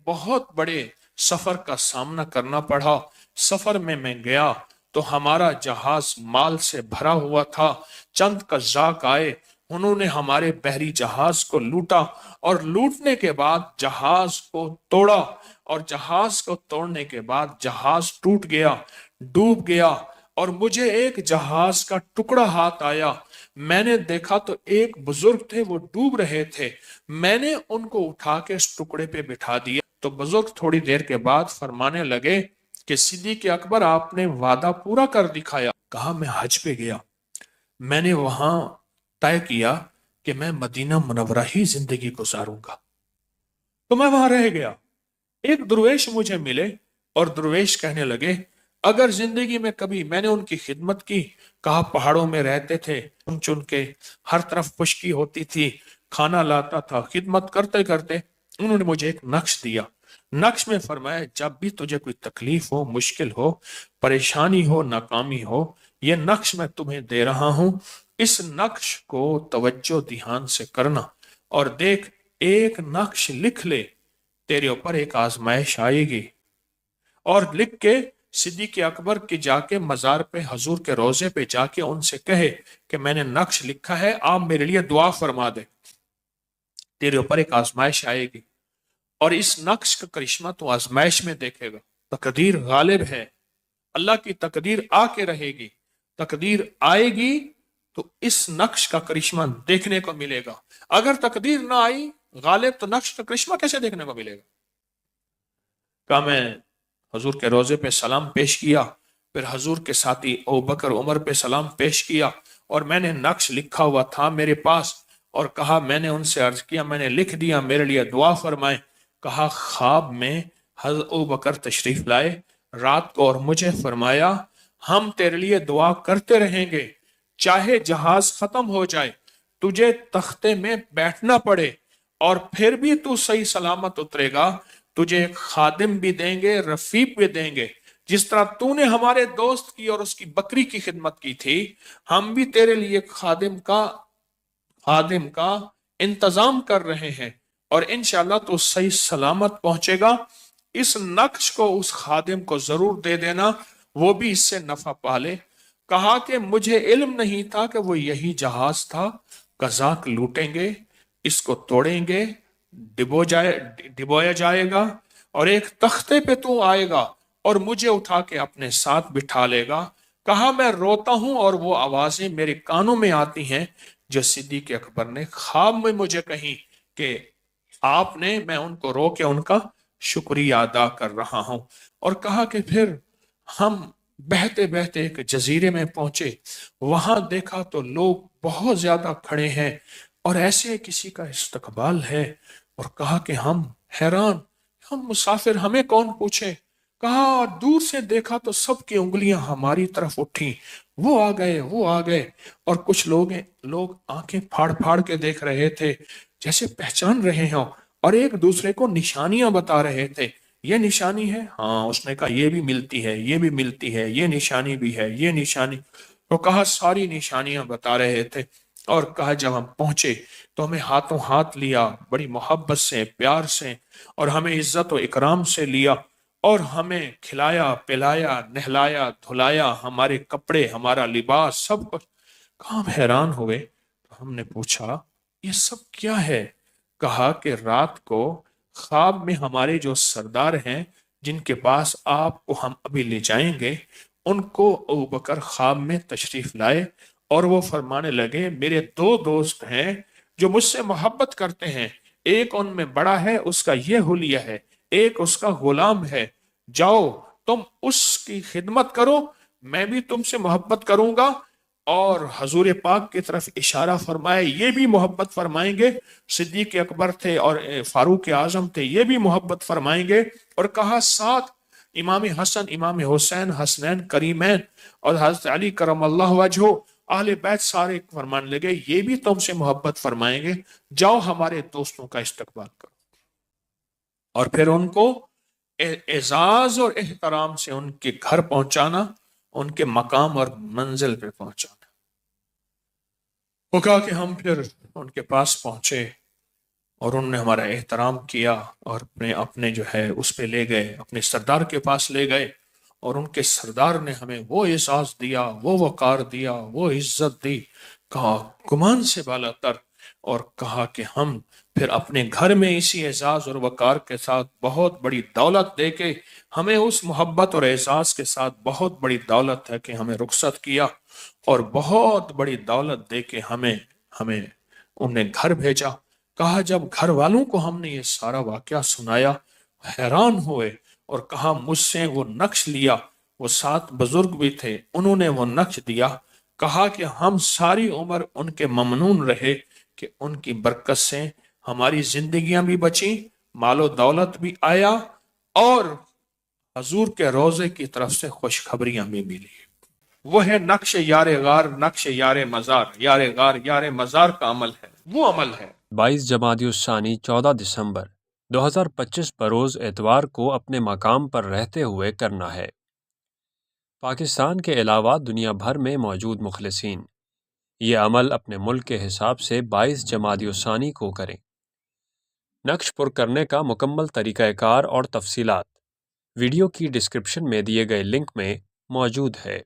बहुत बड़े सफर का सामना करना पड़ा। सफर में मैं गया तो हमारा जहाज माल से भरा हुआ था। चंद कज़ाक आए, उन्होंने हमारे बहरी जहाज को लूटा और लूटने के बाद जहाज को तोड़ा, और जहाज को तोड़ने के बाद जहाज टूट गया, डूब गया। और मुझे एक जहाज का टुकड़ा हाथ आया। मैंने देखा तो एक बुजुर्ग थे, वो डूब रहे थे। मैंने उनको उठा के इस टुकड़े पे बिठा दिया। तो बुजुर्ग थोड़ी देर के बाद फरमाने लगे कि सिद्दीक़ अकबर, आपने वादा पूरा कर दिखाया। कहा, मैं हज पे गया, मैंने वहां तय किया कि मैं मदीना मुनव्वरा ही जिंदगी गुजारूंगा, तो मैं वहां रह गया। एक दुर्वेश मुझे मिले और दुर्वेश कहने लगे, अगर जिंदगी में कभी मैंने उनकी खिदमत की। कहा, पहाड़ों में रहते थे, चुन चुन के, हर तरफ खुशकी होती थी, खाना लाता था। खिदमत करते करते उन्होंने मुझे एक नक्श दिया। नक्श में फरमाया, जब भी तुझे कोई तकलीफ हो, मुश्किल हो, परेशानी हो, नाकामी हो, ये नक्श मैं तुम्हें दे रहा हूं। इस नक्श को तवज्जो ध्यान से करना और देख, एक नक्श लिख ले, तेरे ऊपर एक आजमाइश आएगी। और लिख के सिद्दीक़ अकबर के जाके मजार पे, हजूर के रोजे पे जाके उनसे कहे कि मैंने नक्श लिखा है, आप मेरे लिए दुआ फरमा दे, तेरे ऊपर एक आजमाइश आएगी और इस नक्श का करिश्मा तो आजमाइश में देखेगा। तकदीर गालिब है, अल्लाह की तकदीर आके रहेगी, तकदीर आएगी तो इस नक्श का करिश्मा देखने को मिलेगा। अगर तकदीर ना आई गालिब, तो नक्श का करिश्मा कैसे देखने को मिलेगा। कहा, मैं हजूर के रोजे पे सलाम पेश किया, फिर हजूर के साथी अबू बकर उमर पे सलाम पेश किया, और मैंने नक्श लिखा हुआ था मेरे पास, और कहा, मैंने उनसे अर्ज किया, मैंने लिख दिया, मेरे लिए दुआ फरमाए। कहा, ख्वाब में हज़रत अबू बकर तशरीफ लाए रात को, और मुझे फरमाया, हम तेरे लिए दुआ करते रहेंगे, चाहे जहाज खत्म हो जाए, तुझे तख्ते में बैठना पड़े, और फिर भी तू सही सलामत उतरेगा। तुझे एक खादिम भी देंगे, रफीक भी देंगे। जिस तरह तूने हमारे दोस्त की और उसकी बकरी की खिदमत की थी, हम भी तेरे लिए खादिम का इंतजाम कर रहे हैं, और इंशाल्लाह तू सही सलामत पहुंचेगा। इस नक्श को उस खादिम को जरूर दे देना, वो भी इससे नफा पाले। कहा कि मुझे इल्म नहीं था कि वो यही जहाज था। कजाक लूटेंगे, इसको तोड़ेंगे, डिबोया जाएगा, और एक तख्ते पे तू आएगा और मुझे उठा के अपने साथ बिठा लेगा। कहा, मैं रोता हूं और वो आवाजें मेरे कानों में आती हैं जो सिद्दीक़ अकबर ने ख्वाब में मुझे कही कि आपने, मैं उनको रो के उनका शुक्रिया अदा कर रहा हूं। और कहा कि फिर हम बहते बहते एक जजीरे में पहुंचे, वहां देखा तो लोग बहुत ज्यादा खड़े हैं और ऐसे किसी का इस्तकबाल है। और कहा कि हम हैरान, हम मुसाफिर, हमें कौन पूछे। कहा, दूर से देखा तो सबकी उंगलियां हमारी तरफ उठी, वो आ गए, वो आ गए। और कुछ लोग आंखें फाड़ फाड़ के देख रहे थे, जैसे पहचान रहे हों, और एक दूसरे को निशानियां बता रहे थे। ये निशानी है, हाँ। उसने कहा, ये भी मिलती है, ये भी मिलती है, ये निशानी भी है, ये निशानी। तो कहा, सारी निशानियां बता रहे थे। और कहा, जब हम पहुंचे तो हमें हाथों हाथ लिया, बड़ी मोहब्बत से, प्यार से, और हमें इज्जत और इकराम से लिया, और हमें खिलाया, पिलाया, नहलाया, धुलाया, हमारे कपड़े, हमारा लिबास, सब कुछ। कहा, हम हैरान हुए। तो हमने पूछा, ये सब क्या है। कहा कि रात को ख्वाब में हमारे जो सरदार हैं, जिनके पास आपको हम अभी ले जाएंगे, उनको अबू बकर ख्वाब में तशरीफ लाए, और वो फरमाने लगे, मेरे दो दोस्त हैं जो मुझसे मोहब्बत करते हैं, एक उनमें बड़ा है, उसका ये हुलिया है, एक उसका गुलाम है, जाओ तुम उसकी खिदमत करो, मैं भी तुमसे मोहब्बत करूंगा। और हजूर पाक की तरफ इशारा फरमाए, ये भी मोहब्बत फरमाएंगे। सिद्दीक अकबर थे और फारूक आजम थे, ये भी मोहब्बत फरमाएंगे। और कहा, साथ इमाम हसन, इमाम हुसैन, हसनैन करीमैन और हजरत अली करमल्लाहु वजहो, अहले बैत सारे फरमाने लगे, ये भी तुमसे मोहब्बत फरमाएंगे, जाओ हमारे दोस्तों का इस्तकबाल करो। और फिर उनको एजाज और एहतराम से उनके घर पहुंचाना, उनके मकाम और मंजिल पे पहुंचाना। वो कहा कि हम फिर उनके पास पहुंचे, اور انہوں نے ہمارا احترام کیا اور اپنے اپنے جو ہے اس پہ لے گئے، اپنے سردار کے پاس لے گئے، اور ان کے سردار نے ہمیں وہ اعزاز دیا، وہ وقار دیا، وہ عزت دی، کہا گمان سے بالا تر، اور کہا کہ ہم پھر اپنے گھر میں اسی اعزاز اور وقار کے ساتھ بہت بڑی دولت دے کے، ہمیں اس محبت اور اعزاز کے ساتھ بہت بڑی دولت ہے کہ ہمیں رخصت کیا، اور بہت بڑی دولت دے کے ہمیں ہمیں انہیں گھر بھیجا۔ کہا جب گھر والوں کو ہم نے یہ سارا واقعہ سنایا، حیران ہوئے، اور کہا مجھ سے وہ نقش لیا، وہ 7 بزرگ بھی تھے، انہوں نے وہ نقش دیا، کہا کہ ہم ساری عمر ان کے ممنون رہے کہ ان کی برکت سے ہماری زندگیاں بھی بچیں، مال و دولت بھی آیا، اور حضور کے روزے کی طرف سے خوشخبریاں بھی ملی۔ وہ ہے نقش یار غار، نقش یار مزار، یار غار یار مزار کا عمل ہے، وہ عمل ہے۔ 22 جمادی الثانی 14 دسمبر 2025 بروز اتوار کو اپنے مقام پر رہتے ہوئے کرنا ہے۔ پاکستان کے علاوہ دنیا بھر میں موجود مخلصین یہ عمل اپنے ملک کے حساب سے 22 جمادی الثانی کو کریں۔ نقش پر کرنے کا مکمل طریقہ کار اور تفصیلات ویڈیو کی ڈسکرپشن میں دیے گئے لنک میں موجود ہے۔